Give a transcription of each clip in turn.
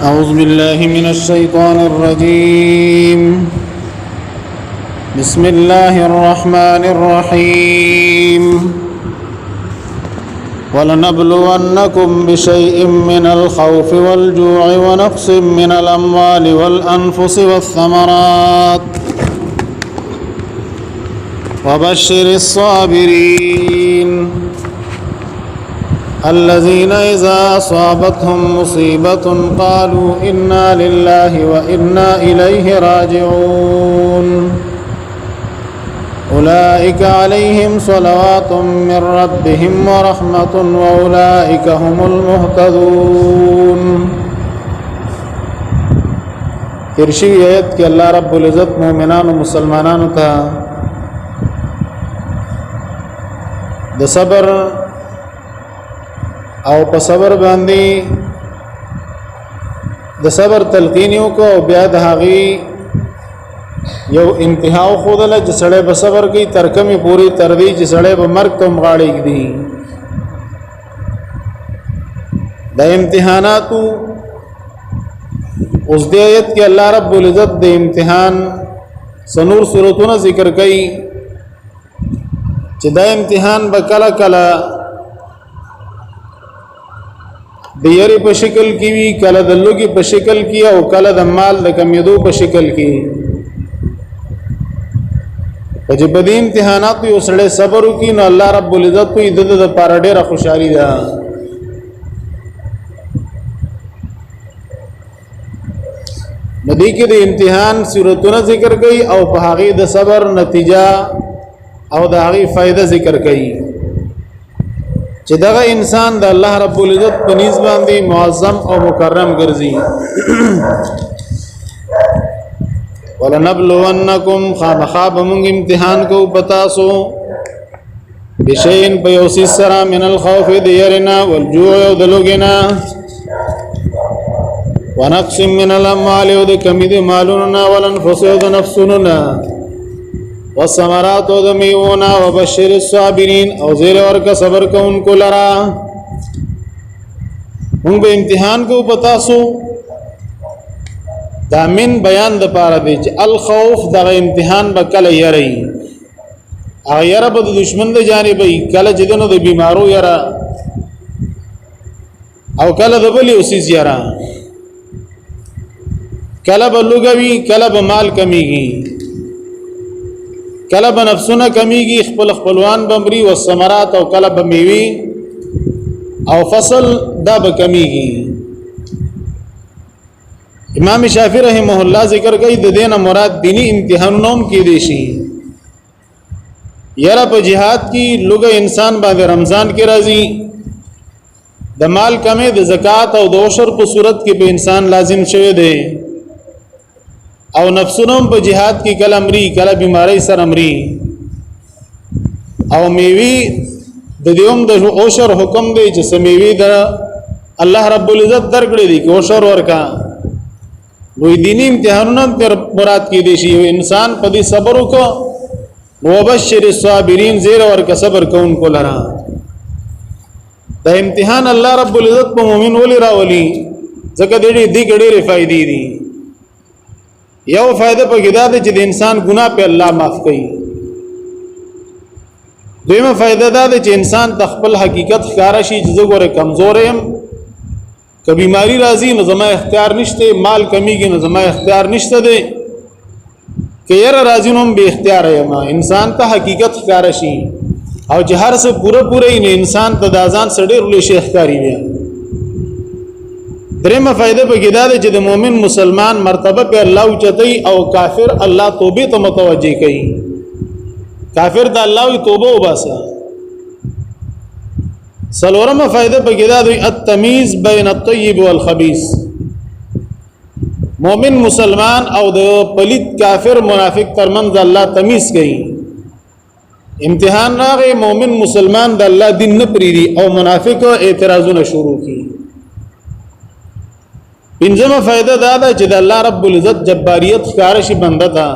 أعوذ بالله من الشيطان الرجيم. بسم الله الرحمن الرحيم. ولنبلونكم بشيء من الخوف والجوع ونقص من الأموال والأنفس والثمرات وبشر الصابرين الذين إذا أصابتهم مصيبة قالوا إنا لله وإنا إليه راجعون أولئك عليهم صلوات من ربهم ورحمة وأولئك هم المهتدون. ارشی آیت کہ اللہ رب العزت مومنان و مسلمانان تا د صبر او په صبر باندې د صبر تلقینیو کو او بیا د هغې یو انتها خودله چې سړی به صبر کوي تر کمې پورې تر دې چې سړی به مرګ ته هم غاړه ږدي. د امتحاناتو اوس دې آیت کې الله رب العزت د امتحان سنور صورتونه ذکر کوي چې دا امتحان به کله کله د یری په شکل کې وي، کله د لوګي په شکل کې او کله د مال د کمیدو په شکل کې. په دې په امتحانات یو سړی صبر وکړي نو الله رب العزت په دې د پاره ډېره خوشحالي ده. مدې کې د امتحان صورتونه ذکر کړي او په هغه د صبر نتیجه او د هغه فائدہ ذکر کړي چې دغه انسان د الله رب العزت په نيز باندې معظم او مکرم ګرځي. ولنبلونکم خامخاب من امتحان کو پتاسو بشین پیوسی سرا من الخوف دیرنا والجوع ودلوگنا ونقص من الاموال ودکمد مالوننا والانفس ودنفسوننا والثمرات ودمیونا وبشر الصابرین او زیر ورکا صبر کا ان کو لرا. ان کو امتحان کو پتاسو دا من بیان د پاره دی چې الخوف دغه امتحان به کله یری هغه یره به د دشمن د جانبې کله چې دنو د بیمارو یره او کله د بلی اوسیز یره کله به لوګوي کله به مال کمیږي کله به نفسونه کمیږي خپل خپلوان بمري او ثمرات او کله به میوي او فصل دا به کمیږي. امام شافعی رحمه الله ذکر کوي د دینه مراد دینی امتحانونو کې دي شي. یره په jihad کې لوګ انسان باندې رمضان کې راځي د مال کمې د زکات او د عشر په صورت کې به انسان لازم شوی دی او نفسونو په jihad کې کله امري کله بیماری سره امري او میوي د دیوم د عشر حکم دی چې سمېوي د الله رب العزت درکړي دي کې عشر ورکا وی دینی امتحانونه پر مراد کې دي شي. انسان په دې صبر وکړو وبشر الصابرین زیر ورکا صبر کوونکو لرا. دا امتحان الله رب العزت په مؤمن ولي راولي ځکه دې دې ګډېرې فائدې دي. یو فائدہ په کې دا ده چې د انسان ګناه په الله معاف کوي. دویمه فائدہ دا ده چې انسان د خپل حقیقت ښکارا شي چې زه ګوره کمزور یم، که بیماری راځي نو زما اختیار نشته، مال کمیږي نو زما اختیار نشته دی، که یره راځي نو به اختیار یم. انسان ته حقیقت ښکارا شي او چې هر څه پوره نه انسان ته د ځان سره ډېر لوی شي ښکاری وي. درېمه فائدہ په کې دا ده چې د مؤمن مسلمان مرتبه په الله اوچتای او کافر الله توبه ته متوجه کوي. کافر د الله توبه وباسه. سلورمه فائدہ په کې دا دی التمیز بین الطیب والخبیث. مؤمن مسلمان او د پلید کافر منافق ترمنځ الله تمیز کوي. امتحان راغی مؤمن مسلمان د الله دین نه پریری او منافق اعتراضونه شروع کی. پنځمه فائدہ دا ده چې د الله رب العزت جباریت ښکار شي بنده ته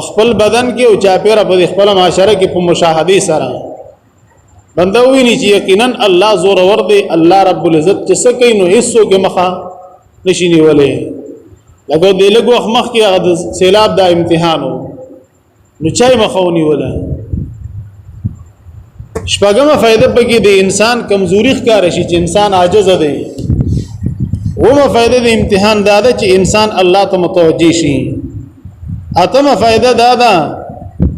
خپل بدن کې او چاپیره په خپل معاشره کې په مشاهده سره بنده ویني چې یقینا الله زور ور دی، الله رب العزت چې څه کوي نو هیڅ کې مخه نشي نیولې. لکه د لږ وخت مخکې هغه د سیلاب دا امتحان و نو چای مخه ونیوله. شپږمه فائدہ پکې د انسان کمزوري ښکار شي چې انسان عاجز دی. اومه فائدہ د امتحان دا ده چې انسان الله ته متوجي شي. اتمه فائدہ دا ده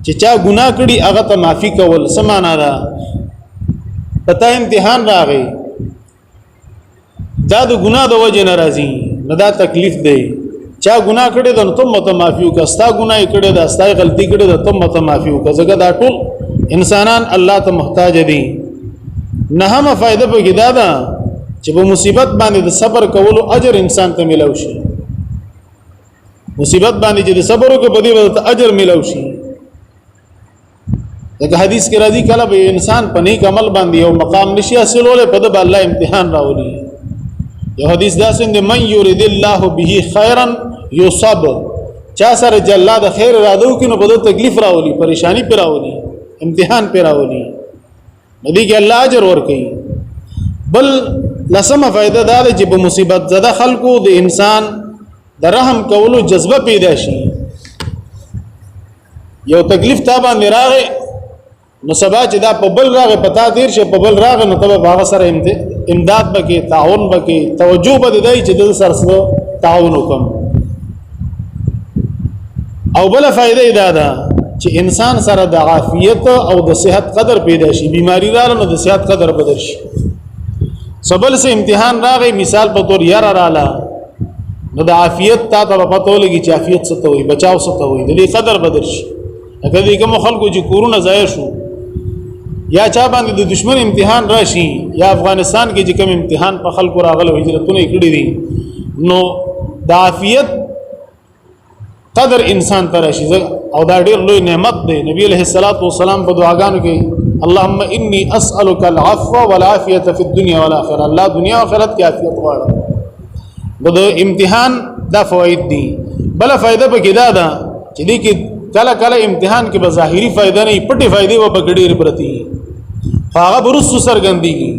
چې چا ګناه کړي هغه ته معافي کول. سمانا ده پتا امتحان راغی دا د ګناه د وجه ناراضي نه دا تکلیف دی. چا ګناه کړي دا نو تم ته معافي وکړه. ستا ګناه کړي دا ستا غلطي کړي دا تم ته معافي وکړه. ځکه دا ټول انسانان الله ته محتاج دي. نهمه فائدہ پکې دا ده چې په مصیبت باندې د صبر کولو اجر انسان ته ملو شي. مصیبت باندې چې د صبر وکړي په دې باندې اجر ملو شي. دغه حدیث کې راځي کله به انسان په نیک عمل باندې یو مقام نشي حاصلوله په دې الله امتحان راولي. یو حدیث دا څنګه من یرید الله به خیرا یصب. چا سره جلا د خیر اراده وکړي نو په دې تکلیف راولي، پریشانی پر راولي، امتحان پر راولي. ندی کې الله اجر ورکړي. بل لسمه فائدہ دا ده چې په مصیبت زده خلکو د انسان د رحم کولو جذبه پیدا شي. یو تکلیف تا باندې راغی نو سبا چې دا په بل راغی پتا دیر شه په بل راغی نو تبه هغه سره امداد وکي، تعاون وکي، توجه بده دی چې د سره تعاون وکم. او بل فائدہ دا ده چې انسان سره د عافیت او د صحت قدر پیدا شي. بیماری رااله نو د صحت قدر بدل شي. سبل سے امتحان راغی مثال په تور یار رااله نو د عافیت تا ته پته لګي چې عافیت څه ته وي، بچاو څه ته وي، د دې قدر بدل شي. اګه دې کوم خلکو چې کورونه ضایع شو یا چا باندې د دشمن امتحان راشي یا افغانستان کې چې کوم امتحان په خلکو راغله هجرتونه کړی دي نو د عافیت قدر انسان ته راشي او دا ډېر لوی نعمت دی. نبی علیہ الصلوۃ والسلام په دعاګانو کې اللهم انی اسألک العفو والعافیة فی الدنیا والآخرة. الله دنیا او آخرت کې عافیت غواړم. د امتحان دا فواید دي. بل فائدہ پکې دا ده چې دې کې کله کله امتحان کې به ظاهری فائدہ نه پټي فائدې و بغډېر پرتی هغه برسو سرګندېږي.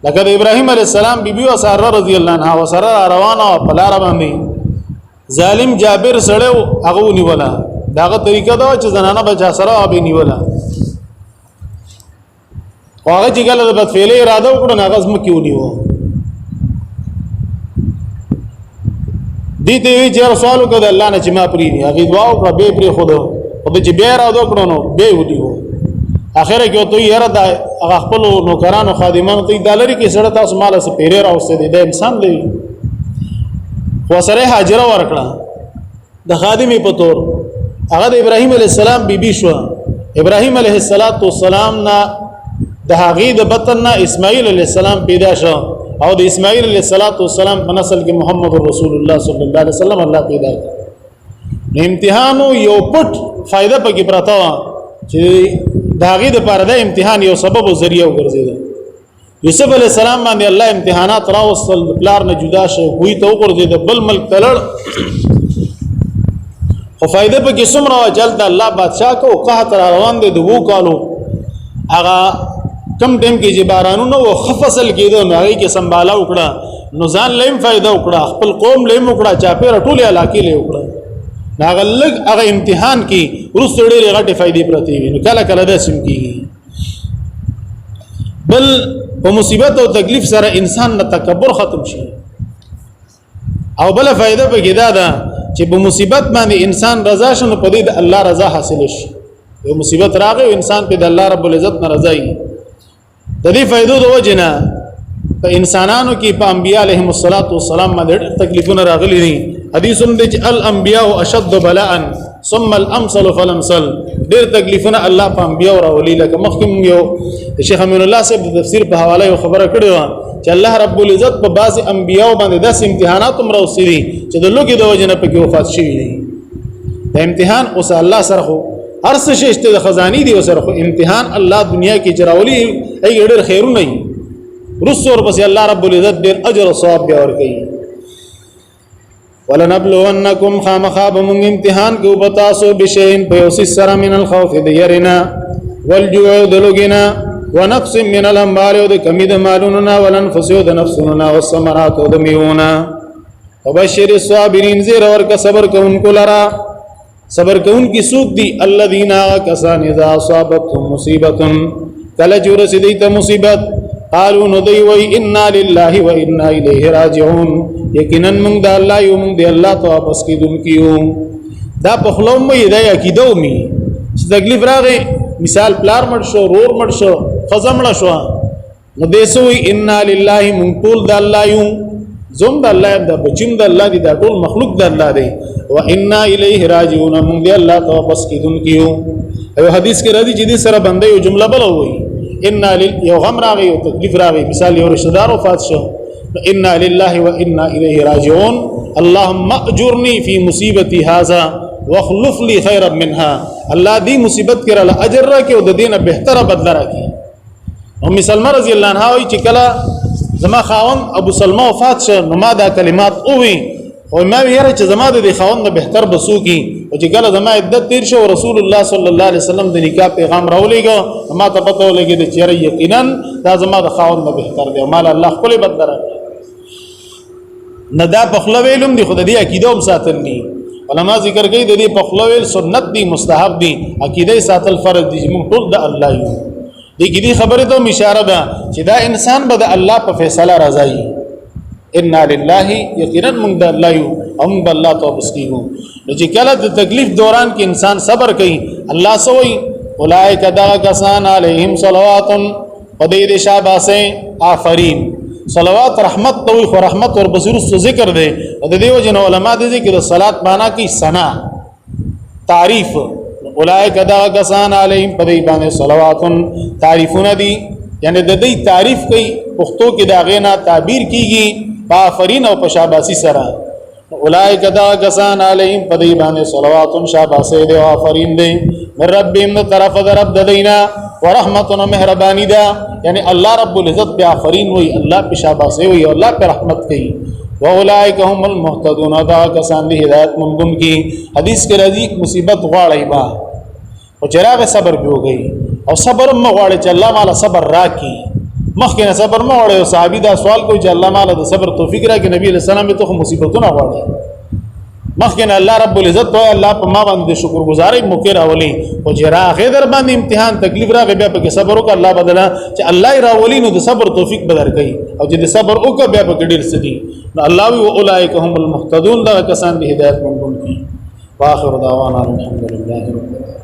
لکه د ابراهیم علیه السلام بیبي او ساره رضی الله عنها وسره روانه او په لار باندې ظالم جابر سړیو هغه نیولا. داغه طریقه دا چې زنانه بچا سره ابي نیولا. هغه چې کله د بدفعلی اراده وکړه هغه زم کیو نیو. دې ته وی چې رسول کو د الله نه چې ما پری دی هغه دعا او به پری خود او چې به اراده وکړو نو به ودیو. اخره کې ته یې را د خپل نوکرانو خادمانو ته دالری کې سره تاسو مال سره پیری راوسته دي. د انسان دی وسره هاجر ورکړه د خادمې په تور. هغه د ابراهیم علیه السلام بیبي شو. ابراهیم علیه السلام نه د هغې د بطن نه اسماعیل علیه السلام پیدا شو او د اسماعیل علیه السلام په نسل کې محمد رسول الله صلی الله علیه وسلم الله پیدا کړ. امتحان یو پټ فائدہ پکې پراته و چې د هغې د پاره د امتحان یو سبب او ذریعہ وګرځیده. یوسف علیه السلام باندې الله امتحانات راوستل. پلار نه جدا شو، کوی ته وګرځید، بل ملک تلړ. خو فائدہ پکې څومره جلد الله بادشاہ کو قحط روان دي د وو کالو. هغه کم ټیم کې چې بارانونه او خفصل کېده نو هغه کې سنباله وکړه نو ځان لیم فائدہ وکړه، خپل قوم لیم وکړه، چاپېره ټولې علاقې له وکړه. هغه لږ هغه امتحان کې وروسته ډېرې غټې فائدې پرتې وي. نو کله کله داسې کېږي. بل په مصیبت او تکلیف سره انسان نه تکبر ختم شي. او بل فائدہ پکې دا ده چې په مصیبت باندې انسان رضا شنه په دې د الله رضا حاصل شي. یو مصیبت راغی او انسان په د الله رب العزت نه رضا وي. د دې فائدو د وجنه په انسانانو کې په انبیاء علیهم السلام باندې تکلیفونه راغلي دي. حدیث هم دي چې الانبیاء اشد بلاء ثم الامثل فالامثل. ډېر تکلیفونه الله په انبیاء راولي. لکه مخکې یو شیخ امین الله صاحب د تفسیر په حواله یو خبره کړې و چې الله رب العزت په بعض انبیاء باندې داسې امتحانات هم راوستي دي چې د لوګي د وجنه پکې وفات شوي دي. د امتحان اوس الله سره خو هر څه شته د خزاني دي سره خو امتحان الله دنیا کې جراولي ای ډېر خیرونه وي. رسول پس الله رب العزت ډېر اجر او ثواب به ورکړي. ولنبلونکم خامخاب من امتحان کو بتاسو بشین پیوسی سره من الخوف دیرنا والجوع دلوگنا ونقص من الاموال د کمی د مالوننا ولنفس د نفسنا والثمرات د میونا وبشر الصابرین زیر ورکا صبر کونکو لرا صبر کونکی سوک دی الذین کسان اذا اصابتهم مصیبت کلچ ورسیدیت مصیبت قالوا ندی وی انا للہ و انا الیہ راجعون یقینا من دا اللہ یو من دی اللہ تو واپس کی دن کیو دا پخلوم وی دا یقیدو می تکلیف راغی مثال پلار مړ شو رور مړ شو خزمړه شو نو دیسوی انا للہ من طول دا اللہ یو زم دا اللہ دا بچیم دا اللہ دی دا طول مخلوق دا اللہ دی و انا الیہ راجعون من دی اللہ تو واپس کی دن کیو ایو حدیث کے رضی جدی سر بندے یو جملہ بلو ہوئی انا یو غم راغی یو تکلیف راغی مثال یو رشتہ دار وفات شو انا للہ و انا الیہ راجعون اللہم اجرنی فی مصیبتی هذا واخلف لی خیرا منها اللہ دی مصیبت کرا اجر را کی او د دینه بهتره بدل را کی ام سلمہ رضی اللہ عنہا وی چې کله زما خاون ابو سلمہ وفات شو نو ما دا کلمات اووی او ما ویره چې زما د خاون نه بهتر بسو کی او چې کله زما عدت تیر شو رسول الله صلی الله علیه وسلم د نکاح پیغام راولېګو ما ته پته ولګی د چیرې یقینا دا زما د خاون نه بهتر دی او مال الله خپل بدل را نه دا بخلو ویلم دی خدای دی عقیده هم ساتل نی علما ذکر کوي د دې بخلو سنت دی مستحب دی عقیده ساتل فرض دی موږ ټول د الله یو دې کې دې خبره ته اشاره ده چې دا انسان به د الله په فیصله راځي انا لله یقینا من د الله یو هم د الله توبس کیږو نو چې کله د تکلیف دوران کې انسان صبر کوي الله سوئی اولئک دا کسان علیهم صلوات پدې دې شاباسه آفرین صلوات رحمت تو خو رحمت اور بصیر ذکر دے د دې وجه علماء د ذکر د صلات معنا کی ثنا تعریف اولئک دا کسان علیهم پدې باندې صلوات تعریفونه دي یعنی د دې تعریف کوي پښتو کې دا غینا تعبیر کیږي آفرین او پشاباسی سره اولئک دا کسان علیهم پدې باندې صلوات شاباسه دي او آفرین دي من ربهم طرف رب ددینا ورحمت و مهربانی دا یعنی اللہ رب العزت پہ آفرین ہوئی اللہ پہ شاباسے ہوئی اللہ پہ رحمت کی وَأُولَئِكَ هُمُ الْمُهْتَدُونَ دا کسان دی ہدایت مندن کی حدیث کے رضی مصیبت غواړی با او چراغ صبر بھی ہو گئی اور صبر مغواړی چې الله مالا صبر راکی مخکې صبر مغواړی او صحابی دا سوال کوي چې الله مالا د صبر توفیق راکی نبی علیہ السلام ته مصیبتونه غواړي مخکې الله رب العزت وای الله په ما باندې شکر گزاري مکر اولی او جرا غیر باندې امتحان تکلیف راغی بیا په صبر وکړه الله بدلا چې الله راولي نو د صبر توفیق بدر کوي او چې د صبر وکړه بیا په ډیر سدي نو الله وی اولئک هم المهتدون دا کسان دی هدایت مونږ کی واخر دعوانا الحمدلله رب العالمین.